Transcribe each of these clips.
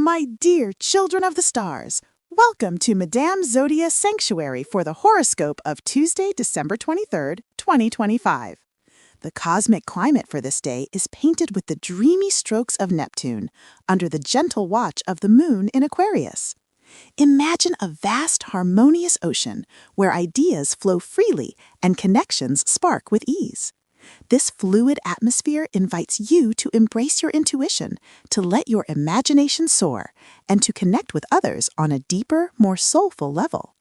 My dear children of the stars, welcome to Madame Zodiac's Sanctuary for the horoscope of Tuesday, December 23rd, 2025. The cosmic climate for this day is painted with the dreamy strokes of Neptune under the gentle watch of the moon in Aquarius. Imagine a vast, harmonious ocean where ideas flow freely and connections spark with ease. This fluid atmosphere invites you to embrace your intuition, to let your imagination soar, and to connect with others on a deeper, more soulful level.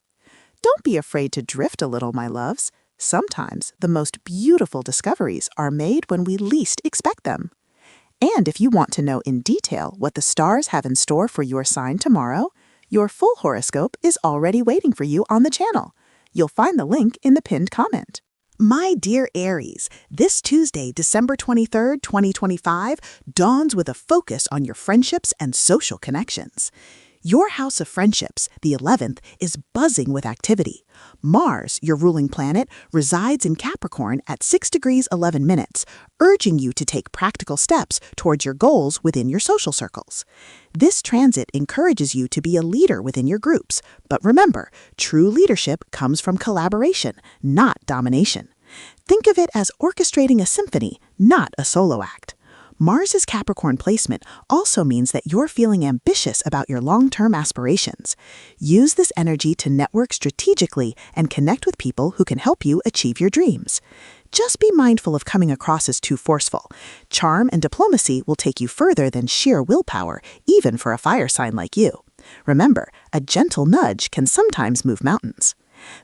Don't be afraid to drift a little, my loves. Sometimes the most beautiful discoveries are made when we least expect them. And if you want to know in detail what the stars have in store for your sign tomorrow, your full horoscope is already waiting for you on the channel. You'll find the link in the pinned comment. My dear Aries, this Tuesday, December 23rd, 2025, dawns with a focus on your friendships and social connections. Your house of friendships, the 11th, is buzzing with activity. Mars, your ruling planet, resides in Capricorn at 6 degrees 11 minutes, urging you to take practical steps towards your goals within your social circles. This transit encourages you to be a leader within your groups, but remember, true leadership comes from collaboration, not domination. Think of it as orchestrating a symphony, not a solo act. Mars's Capricorn placement also means that you're feeling ambitious about your long-term aspirations. Use this energy to network strategically and connect with people who can help you achieve your dreams. Just be mindful of coming across as too forceful. Charm and diplomacy will take you further than sheer willpower, even for a fire sign like you. Remember, a gentle nudge can sometimes move mountains.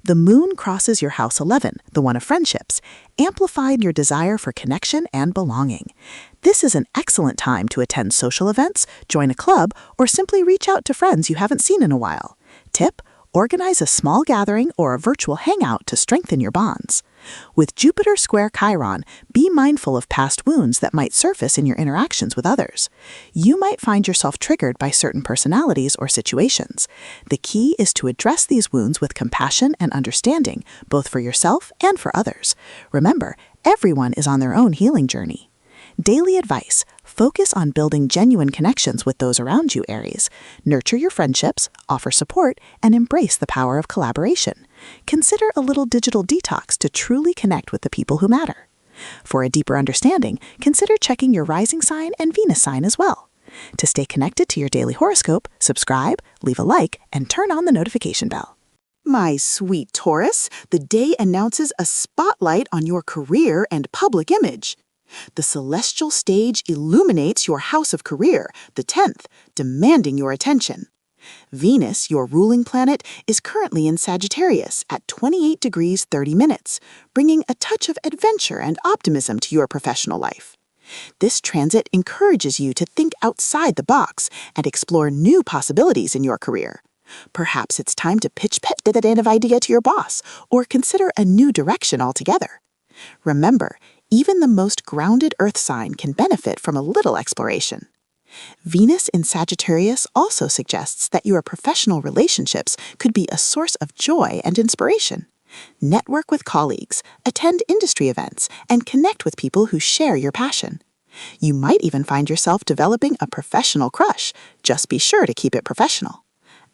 The moon crosses your house 11, the one of friendships, amplifying your desire for connection and belonging. This is an excellent time to attend social events, join a club, or simply reach out to friends you haven't seen in a while. Tip: organize a small gathering or a virtual hangout to strengthen your bonds. With Jupiter square Chiron, be mindful of past wounds that might surface in your interactions with others. You might find yourself triggered by certain personalities or situations. The key is to address these wounds with compassion and understanding, both for yourself and for others. Remember, everyone is on their own healing journey. Daily advice: focus on building genuine connections with those around you, Aries. Nurture your friendships, offer support, and embrace the power of collaboration. Consider a little digital detox to truly connect with the people who matter. For a deeper understanding, consider checking your rising sign and Venus sign as well. To stay connected to your daily horoscope, subscribe, leave a like, and turn on the notification bell. My sweet Taurus, the day announces a spotlight on your career and public image. The celestial stage illuminates your house of career, the 10th, demanding your attention. Venus, your ruling planet, is currently in Sagittarius at 28 degrees 30 minutes, bringing a touch of adventure and optimism to your professional life. This transit encourages you to think outside the box and explore new possibilities in your career. Perhaps it's time to pitch that innovative idea to your boss, or consider a new direction altogether. Remember, even the most grounded Earth sign can benefit from a little exploration. Venus in Sagittarius also suggests that your professional relationships could be a source of joy and inspiration. Network with colleagues, attend industry events, and connect with people who share your passion. You might even find yourself developing a professional crush. Just be sure to keep it professional.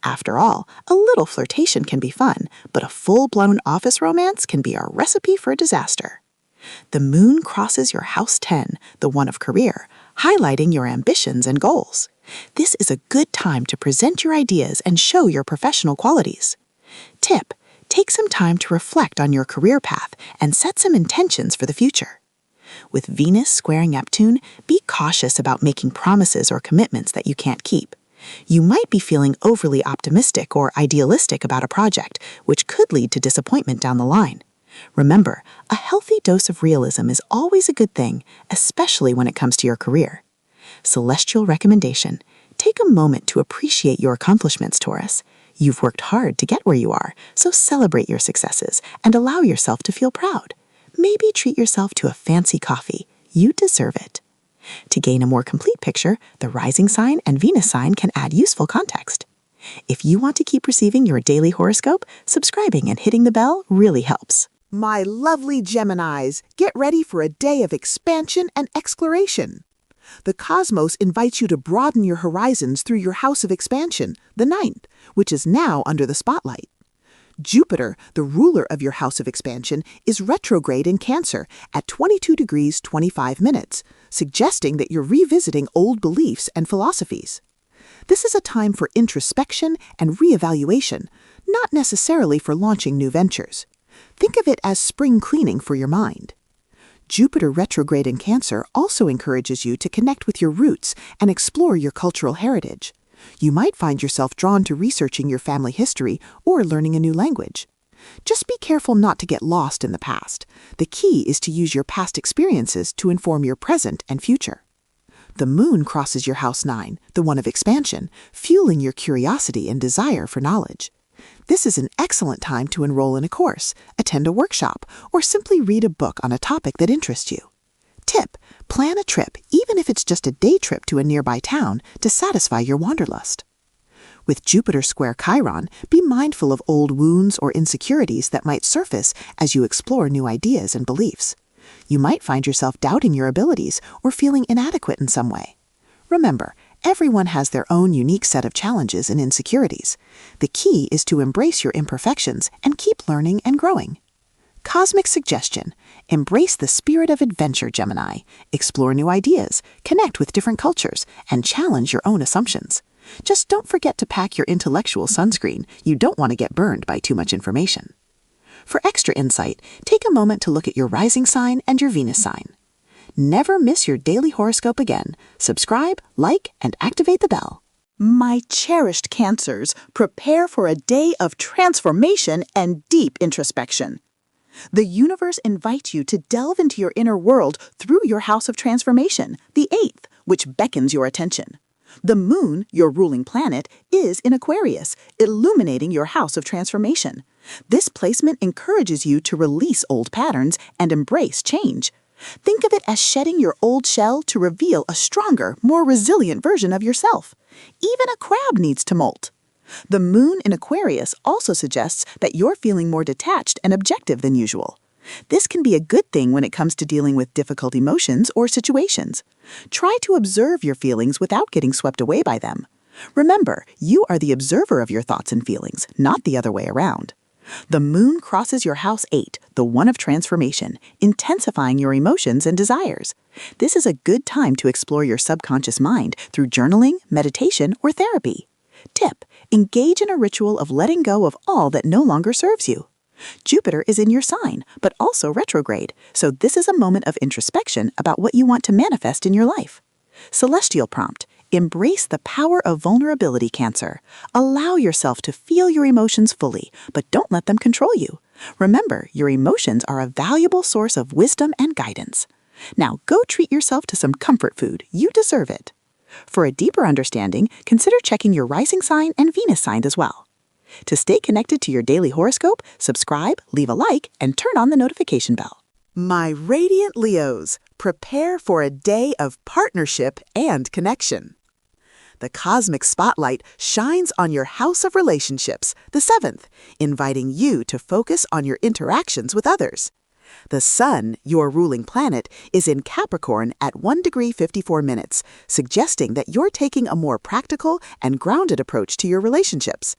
After all, a little flirtation can be fun, but a full-blown office romance can be a recipe for disaster. The moon crosses your house 10, the one of career, highlighting your ambitions and goals. This is a good time to present your ideas and show your professional qualities. Tip: take some time to reflect on your career path and set some intentions for the future. With Venus squaring Neptune, be cautious about making promises or commitments that you can't keep. You might be feeling overly optimistic or idealistic about a project, which could lead to disappointment down the line. Remember, a healthy dose of realism is always a good thing, especially when it comes to your career. Celestial recommendation: take a moment to appreciate your accomplishments, Taurus. You've worked hard to get where you are, so celebrate your successes and allow yourself to feel proud. Maybe treat yourself to a fancy coffee. You deserve it. To gain a more complete picture, the rising sign and Venus sign can add useful context. If you want to keep receiving your daily horoscope, subscribing and hitting the bell really helps. My lovely Geminis, get ready for a day of expansion and exploration. The cosmos invites you to broaden your horizons through your house of expansion, the ninth, which is now under the spotlight. Jupiter, the ruler of your house of expansion, is retrograde in Cancer at 22 degrees 25 minutes, suggesting that you're revisiting old beliefs and philosophies. This is a time for introspection and reevaluation, not necessarily for launching new ventures. Think of it as spring cleaning for your mind. Jupiter retrograde in Cancer also encourages you to connect with your roots and explore your cultural heritage. You might find yourself drawn to researching your family history or learning a new language. Just be careful not to get lost in the past. The key is to use your past experiences to inform your present and future. The moon crosses your house 9, the one of expansion, fueling your curiosity and desire for knowledge. This is an excellent time to enroll in a course, attend a workshop, or simply read a book on a topic that interests you. Tip: plan a trip, even if it's just a day trip to a nearby town, to satisfy your wanderlust. With Jupiter square Chiron, be mindful of old wounds or insecurities that might surface as you explore new ideas and beliefs. You might find yourself doubting your abilities or feeling inadequate in some way. Remember, everyone has their own unique set of challenges and insecurities. The key is to embrace your imperfections and keep learning and growing. Cosmic suggestion: embrace the spirit of adventure, Gemini. Explore new ideas, connect with different cultures, and challenge your own assumptions. Just don't forget to pack your intellectual sunscreen. You don't want to get burned by too much information. For extra insight, take a moment to look at your rising sign and your Venus sign. Never miss your daily horoscope again. Subscribe, like, and activate the bell. My cherished Cancers, prepare for a day of transformation and deep introspection. The universe invites you to delve into your inner world through your house of transformation, the 8th, which beckons your attention. The moon, your ruling planet, is in Aquarius, illuminating your house of transformation. This placement encourages you to release old patterns and embrace change. Think of it as shedding your old shell to reveal a stronger, more resilient version of yourself. Even a crab needs to molt. The moon in Aquarius also suggests that you're feeling more detached and objective than usual. This can be a good thing when it comes to dealing with difficult emotions or situations. Try to observe your feelings without getting swept away by them. Remember, you are the observer of your thoughts and feelings, not the other way around. The moon crosses your house 8, the one of transformation, intensifying your emotions and desires. This is a good time to explore your subconscious mind through journaling, meditation, or therapy. Tip: engage in a ritual of letting go of all that no longer serves you. Jupiter is in your sign, but also retrograde, so this is a moment of introspection about what you want to manifest in your life. Celestial prompt: embrace the power of vulnerability, Cancer. Allow yourself to feel your emotions fully, but don't let them control you. Remember, your emotions are a valuable source of wisdom and guidance. Now go treat yourself to some comfort food. You deserve it. For a deeper understanding, consider checking your rising sign and Venus sign as well. To stay connected to your daily horoscope, subscribe, leave a like, and turn on the notification bell. My radiant Leos, prepare for a day of partnership and connection. The cosmic spotlight shines on your house of relationships, the 7th, inviting you to focus on your interactions with others. The Sun, your ruling planet, is in Capricorn at 1 degree 54 minutes, suggesting that you're taking a more practical and grounded approach to your relationships.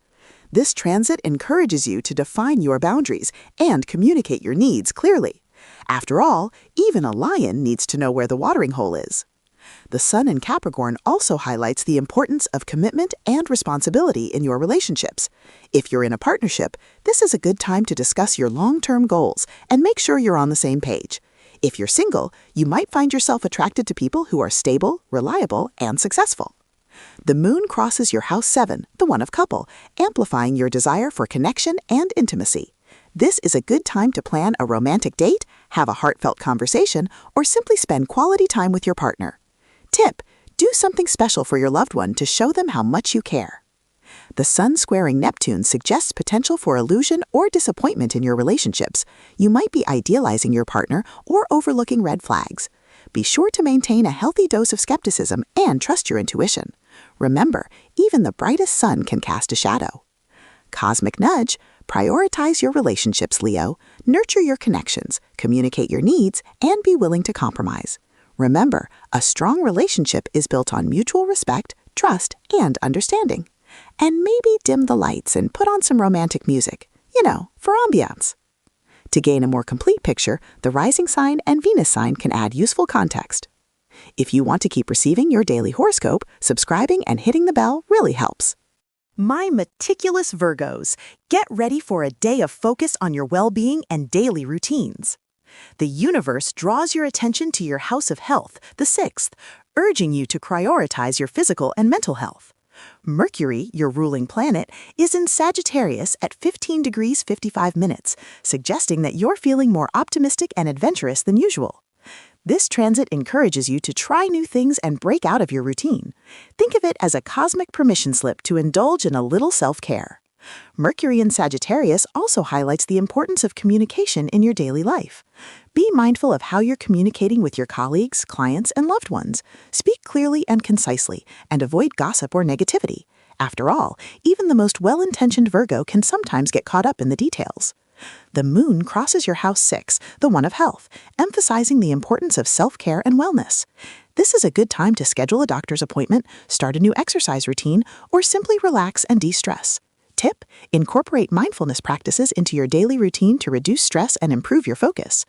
This transit encourages you to define your boundaries and communicate your needs clearly. After all, even a lion needs to know where the watering hole is. The Sun in Capricorn also highlights the importance of commitment and responsibility in your relationships. If you're in a partnership, this is a good time to discuss your long-term goals and make sure you're on the same page. If you're single, you might find yourself attracted to people who are stable, reliable, and successful. The moon crosses your house 7, the one of couple, amplifying your desire for connection and intimacy. This is a good time to plan a romantic date, have a heartfelt conversation, or simply spend quality time with your partner. Tip: do something special for your loved one to show them how much you care. The Sun squaring Neptune suggests potential for illusion or disappointment in your relationships. You might be idealizing your partner or overlooking red flags. Be sure to maintain a healthy dose of skepticism and trust your intuition. Remember, even the brightest sun can cast a shadow. Cosmic nudge: prioritize your relationships, Leo. Nurture your connections, communicate your needs, and be willing to compromise. Remember, a strong relationship is built on mutual respect, trust, and understanding. And maybe dim the lights and put on some romantic music, for ambiance. To gain a more complete picture, the rising sign and Venus sign can add useful context. If you want to keep receiving your daily horoscope, subscribing and hitting the bell really helps. My meticulous Virgos, get ready for a day of focus on your well-being and daily routines. The universe draws your attention to your house of health, the 6th, urging you to prioritize your physical and mental health. Mercury, your ruling planet, is in Sagittarius at 15 degrees 55 minutes, suggesting that you're feeling more optimistic and adventurous than usual. This transit encourages you to try new things and break out of your routine. Think of it as a cosmic permission slip to indulge in a little self-care. Mercury in Sagittarius also highlights the importance of communication in your daily life. Be mindful of how you're communicating with your colleagues, clients, and loved ones. Speak clearly and concisely, and avoid gossip or negativity. After all, even the most well-intentioned Virgo can sometimes get caught up in the details. The moon crosses your house 6, the one of health, emphasizing the importance of self-care and wellness. This is a good time to schedule a doctor's appointment, start a new exercise routine, or simply relax and de-stress. Tip: incorporate mindfulness practices into your daily routine to reduce stress and improve your focus.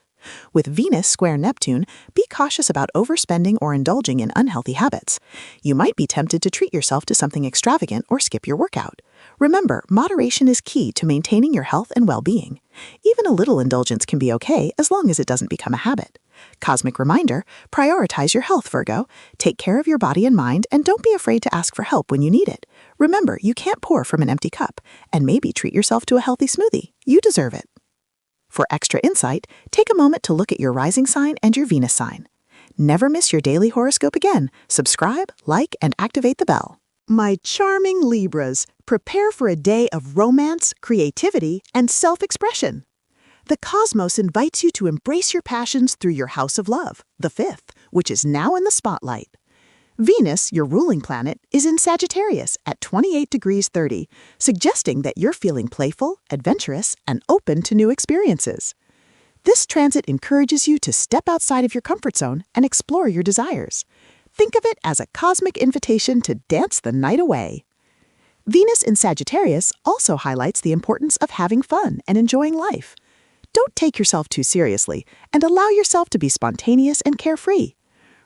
With Venus square Neptune, be cautious about overspending or indulging in unhealthy habits. You might be tempted to treat yourself to something extravagant or skip your workout. Remember, moderation is key to maintaining your health and well-being. Even a little indulgence can be okay as long as it doesn't become a habit. Cosmic reminder: prioritize your health, Virgo. Take care of your body and mind, and don't be afraid to ask for help when you need it. Remember, you can't pour from an empty cup, and maybe treat yourself to a healthy smoothie. You deserve it. For extra insight, take a moment to look at your rising sign and your Venus sign. Never miss your daily horoscope again. Subscribe, like, and activate the bell. My charming Libras, prepare for a day of romance, creativity, and self-expression. The cosmos invites you to embrace your passions through your house of love, the 5th, which is now in the spotlight. Venus, your ruling planet, is in Sagittarius at 28 degrees 30, suggesting that you're feeling playful, adventurous, and open to new experiences. This transit encourages you to step outside of your comfort zone and explore your desires. Think of it as a cosmic invitation to dance the night away. Venus in Sagittarius also highlights the importance of having fun and enjoying life. Don't take yourself too seriously and allow yourself to be spontaneous and carefree.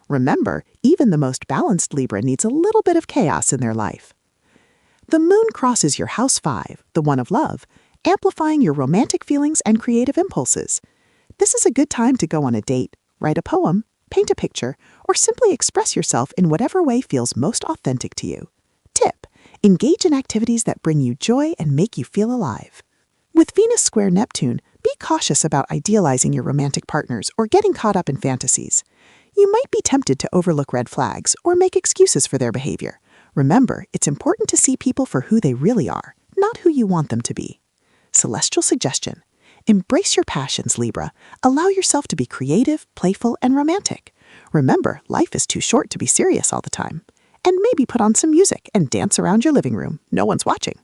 Remember, even the most balanced Libra needs a little bit of chaos in their life. The moon crosses your house 5, the one of love, amplifying your romantic feelings and creative impulses. This is a good time to go on a date, write a poem, paint a picture, or simply express yourself in whatever way feels most authentic to you. Tip: engage in activities that bring you joy and make you feel alive. With Venus square Neptune, be cautious about idealizing your romantic partners or getting caught up in fantasies. You might be tempted to overlook red flags or make excuses for their behavior. Remember, it's important to see people for who they really are, not who you want them to be. Celestial suggestion: embrace your passions, Libra. Allow yourself to be creative, playful, and romantic. Remember, life is too short to be serious all the time. And maybe put on some music and dance around your living room. No one's watching.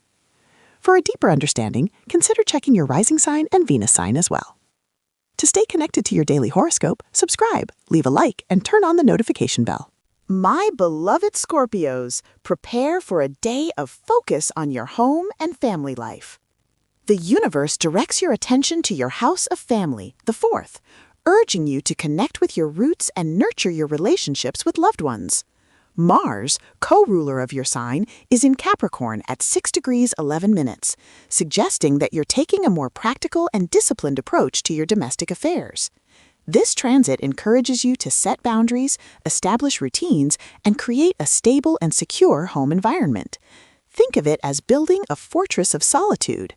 For a deeper understanding, consider checking your rising sign and Venus sign as well. To stay connected to your daily horoscope, subscribe, leave a like, and turn on the notification bell. My beloved Scorpios, prepare for a day of focus on your home and family life. The universe directs your attention to your house of family, the 4th, urging you to connect with your roots and nurture your relationships with loved ones. Mars, co-ruler of your sign, is in Capricorn at 6 degrees 11 minutes, suggesting that you're taking a more practical and disciplined approach to your domestic affairs. This transit encourages you to set boundaries, establish routines, and create a stable and secure home environment. Think of it as building a fortress of solitude.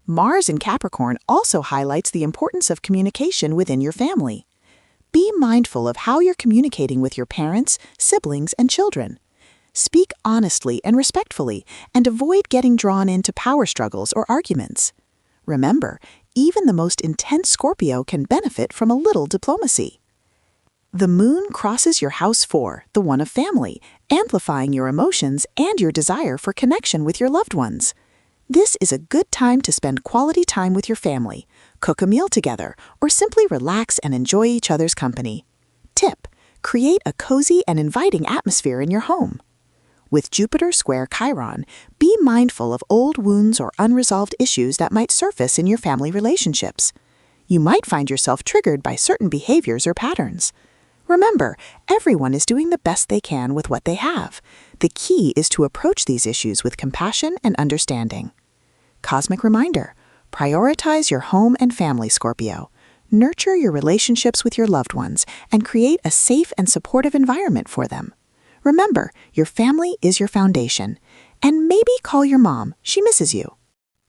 Mars in Capricorn also highlights the importance of communication within your family. Be mindful of how you're communicating with your parents, siblings, and children. Speak honestly and respectfully, and avoid getting drawn into power struggles or arguments. Remember, even the most intense Scorpio can benefit from a little diplomacy. The moon crosses your house 4, the one of family, amplifying your emotions and your desire for connection with your loved ones. This is a good time to spend quality time with your family, cook a meal together, or simply relax and enjoy each other's company. Tip: create a cozy and inviting atmosphere in your home. With Jupiter square Chiron, be mindful of old wounds or unresolved issues that might surface in your family relationships. You might find yourself triggered by certain behaviors or patterns. Remember, everyone is doing the best they can with what they have. The key is to approach these issues with compassion and understanding. Cosmic reminder: prioritize your home and family, Scorpio. Nurture your relationships with your loved ones and create a safe and supportive environment for them. Remember, your family is your foundation. And maybe call your mom. She misses you.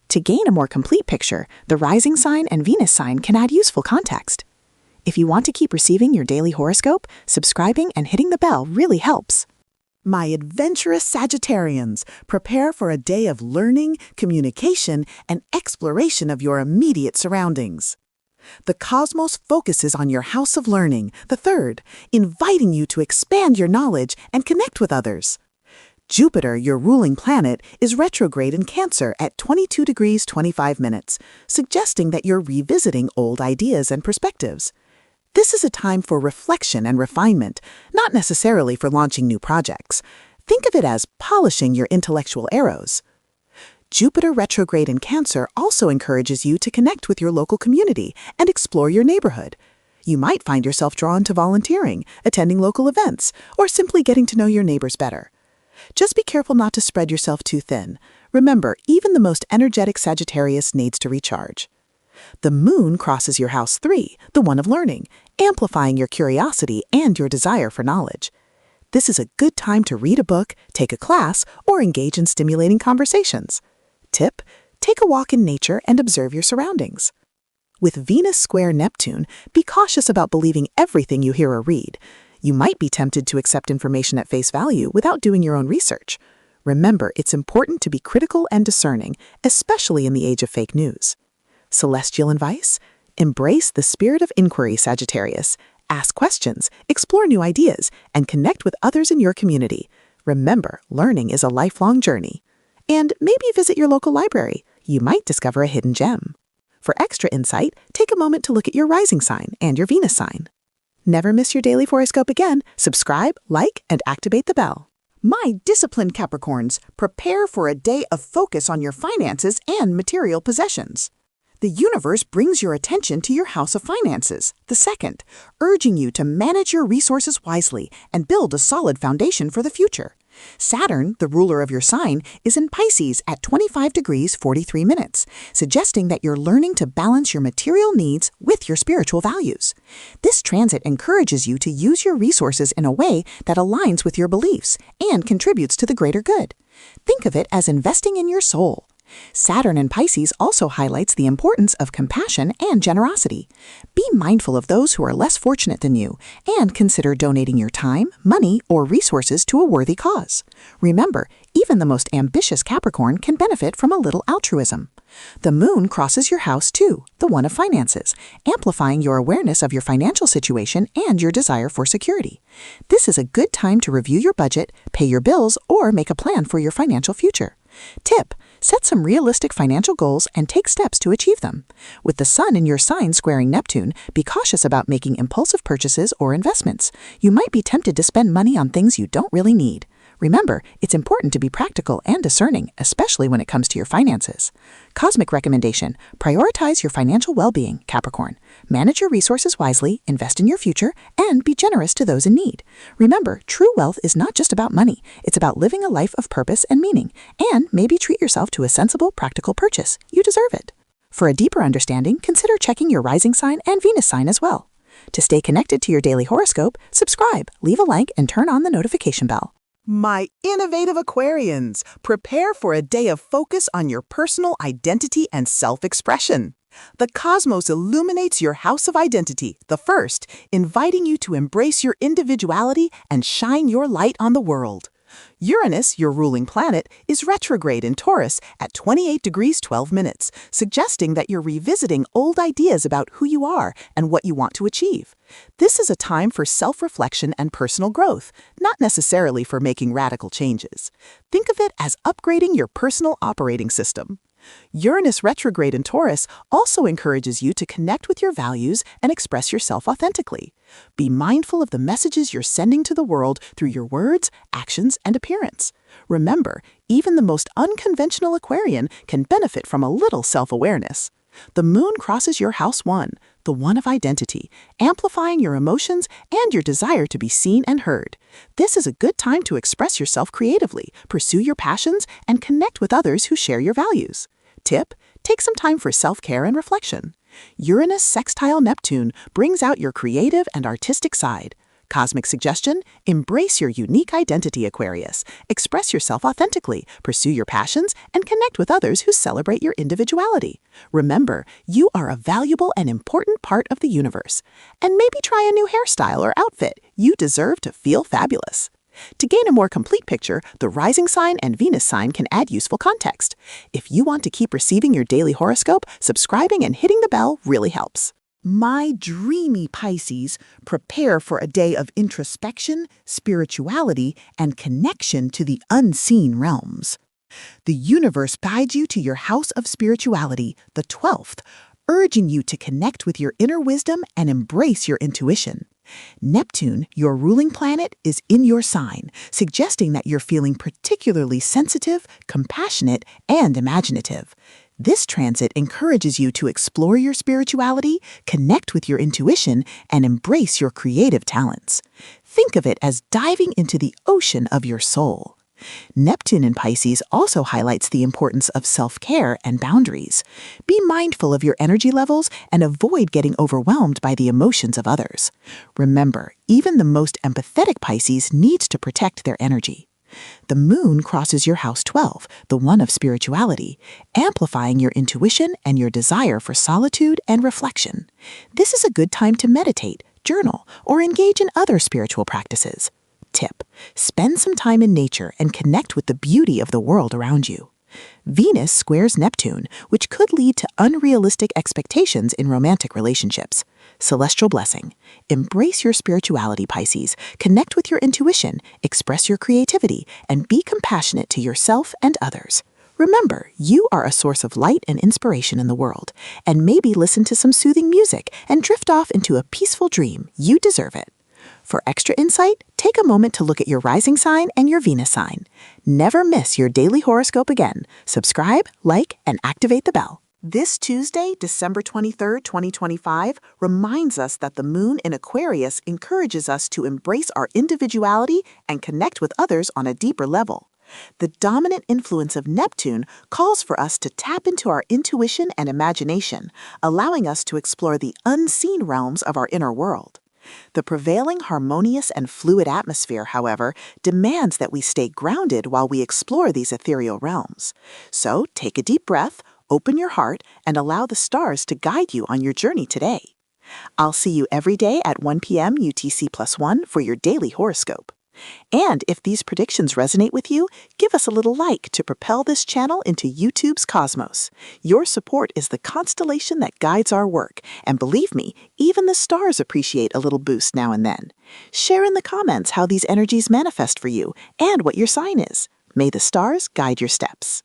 To gain a more complete picture, the rising sign and Venus sign can add useful context. If you want to keep receiving your daily horoscope, subscribing and hitting the bell really helps. My adventurous Sagittarians, prepare for a day of learning, communication, and exploration of your immediate surroundings. The cosmos focuses on your house of learning, the third, inviting you to expand your knowledge and connect with others. Jupiter, your ruling planet, is retrograde in Cancer at 22 degrees 25 minutes, suggesting that you're revisiting old ideas and perspectives. This is a time for reflection and refinement, not necessarily for launching new projects. Think of it as polishing your intellectual arrows. Jupiter retrograde in Cancer also encourages you to connect with your local community and explore your neighborhood. You might find yourself drawn to volunteering, attending local events, or simply getting to know your neighbors better. Just be careful not to spread yourself too thin. Remember, even the most energetic Sagittarius needs to recharge. The moon crosses your house 3, the one of learning, amplifying your curiosity and your desire for knowledge. This is a good time to read a book, take a class, or engage in stimulating conversations. Tip: take a walk in nature and observe your surroundings. With Venus square Neptune, be cautious about believing everything you hear or read. You might be tempted to accept information at face value without doing your own research. Remember, it's important to be critical and discerning, especially in the age of fake news. Celestial advice: embrace the spirit of inquiry, Sagittarius. Ask questions, explore new ideas, and connect with others in your community. Remember, learning is a lifelong journey. And maybe visit your local library. You might discover a hidden gem. For extra insight, take a moment to look at your rising sign and your Venus sign. Never miss your daily horoscope again. Subscribe, like, and activate the bell. My disciplined Capricorns, prepare for a day of focus on your finances and material possessions. The universe brings your attention to your house of finances, the second, urging you to manage your resources wisely and build a solid foundation for the future. Saturn, the ruler of your sign, is in Pisces at 25 degrees 43 minutes, suggesting that you're learning to balance your material needs with your spiritual values. This transit encourages you to use your resources in a way that aligns with your beliefs and contributes to the greater good. Think of it as investing in your soul. Saturn in Pisces also highlights the importance of compassion and generosity. Be mindful of those who are less fortunate than you, and consider donating your time, money, or resources to a worthy cause. Remember, even the most ambitious Capricorn can benefit from a little altruism. The moon crosses your house too, the one of finances, amplifying your awareness of your financial situation and your desire for security. This is a good time to review your budget, pay your bills, or make a plan for your financial future. Tip: set some realistic financial goals and take steps to achieve them. With the sun in your sign squaring Neptune, be cautious about making impulsive purchases or investments. You might be tempted to spend money on things you don't really need. Remember, it's important to be practical and discerning, especially when it comes to your finances. Cosmic recommendation: prioritize your financial well-being, Capricorn. Manage your resources wisely, invest in your future, and be generous to those in need. Remember, true wealth is not just about money. It's about living a life of purpose and meaning. And maybe treat yourself to a sensible, practical purchase. You deserve it. For a deeper understanding, consider checking your rising sign and Venus sign as well. To stay connected to your daily horoscope, subscribe, leave a like, and turn on the notification bell. My innovative Aquarians, prepare for a day of focus on your personal identity and self-expression. The cosmos illuminates your house of identity, the first, inviting you to embrace your individuality and shine your light on the world. Uranus, your ruling planet, is retrograde in Taurus at 28 degrees 12 minutes, suggesting that you're revisiting old ideas about who you are and what you want to achieve. This is a time for self-reflection and personal growth, not necessarily for making radical changes. Think of it as upgrading your personal operating system. Uranus retrograde in Taurus also encourages you to connect with your values and express yourself authentically. Be mindful of the messages you're sending to the world through your words, actions, and appearance. Remember, even the most unconventional Aquarian can benefit from a little self-awareness. The moon crosses your house 1, the one of identity, amplifying your emotions and your desire to be seen and heard. This is a good time to express yourself creatively, pursue your passions, and connect with others who share your values. Tip: take some time for self-care and reflection. Uranus sextile Neptune brings out your creative and artistic side. Cosmic suggestion: embrace your unique identity, Aquarius. Express yourself authentically, pursue your passions, and connect with others who celebrate your individuality. Remember, you are a valuable and important part of the universe. And maybe try a new hairstyle or outfit. You deserve to feel fabulous. To gain a more complete picture, the rising sign and Venus sign can add useful context. If you want to keep receiving your daily horoscope, subscribing and hitting the bell really helps. My dreamy Pisces, prepare for a day of introspection, spirituality, and connection to the unseen realms. The universe guides you to your house of spirituality, the 12th, urging you to connect with your inner wisdom and embrace your intuition. Neptune, your ruling planet, is in your sign, suggesting that you're feeling particularly sensitive, compassionate, and imaginative. This transit encourages you to explore your spirituality, connect with your intuition, and embrace your creative talents. Think of it as diving into the ocean of your soul. Neptune in Pisces also highlights the importance of self-care and boundaries. Be mindful of your energy levels and avoid getting overwhelmed by the emotions of others. Remember, even the most empathetic Pisces needs to protect their energy. The moon crosses your house 12, the one of spirituality, amplifying your intuition and your desire for solitude and reflection. This is a good time to meditate, journal, or engage in other spiritual practices. Tip: spend some time in nature and connect with the beauty of the world around you. Venus squares Neptune, which could lead to unrealistic expectations in romantic relationships. Celestial blessing: embrace your spirituality, Pisces. Connect with your intuition, express your creativity, and be compassionate to yourself and others. Remember, you are a source of light and inspiration in the world, and maybe listen to some soothing music and drift off into a peaceful dream. You deserve it. For extra insight, take a moment to look at your rising sign and your Venus sign. Never miss your daily horoscope again. Subscribe, like, and activate the bell. This Tuesday, December 23rd, 2025, reminds us that the moon in Aquarius encourages us to embrace our individuality and connect with others on a deeper level. The dominant influence of Neptune calls for us to tap into our intuition and imagination, allowing us to explore the unseen realms of our inner world. The prevailing harmonious and fluid atmosphere, however, demands that we stay grounded while we explore these ethereal realms. So take a deep breath, open your heart, and allow the stars to guide you on your journey today. I'll see you every day at 1 p.m. UTC+1 for your daily horoscope. And if these predictions resonate with you, give us a little like to propel this channel into YouTube's cosmos. Your support is the constellation that guides our work, and believe me, even the stars appreciate a little boost now and then. Share in the comments how these energies manifest for you and what your sign is. May the stars guide your steps.